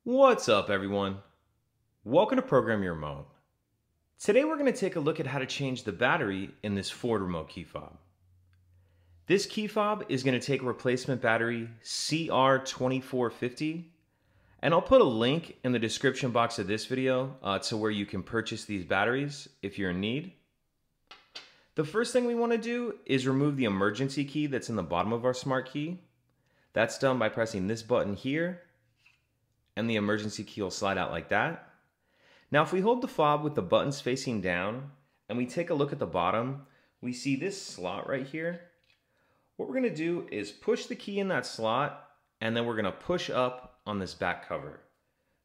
What's up, everyone? Welcome to Program Your Remote. Today we're going to take a look at how to change the battery in this Ford remote key fob. This key fob is going to take a replacement battery CR2450, and I'll put a link in the description box of this video to where you can purchase these batteries if you're in need. The first thing we want to do is remove the emergency key that's in the bottom of our smart key. That's done by pressing this button here, and the emergency key will slide out like that. Now if we hold the fob with the buttons facing down and we take a look at the bottom, we see this slot right here. What we're going to do is push the key in that slot, and then we're going to push up on this back cover.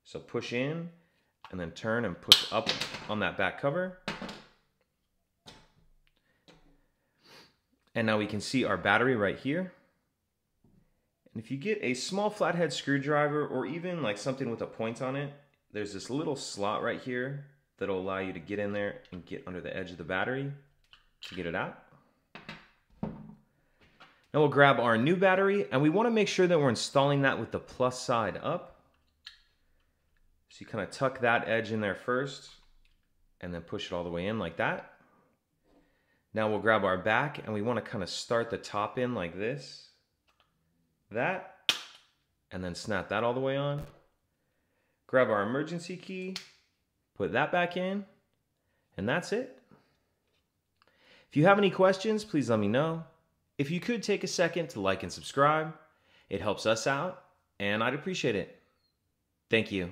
So push in and then turn and push up on that back cover. And now we can see our battery right here. And if you get a small flathead screwdriver or even like something with a point on it, there's this little slot right here that'll allow you to get in there and get under the edge of the battery to get it out. Now we'll grab our new battery, and we want to make sure that we're installing that with the plus side up. So you kind of tuck that edge in there first and then push it all the way in like that. Now we'll grab our back, and we want to kind of start the top in like this, that, and then snap that all the way on. Grab our emergency key, put that back in, and that's it. If you have any questions, please let me know. If you could take a second to like and subscribe, it helps us out, and I'd appreciate it. Thank you.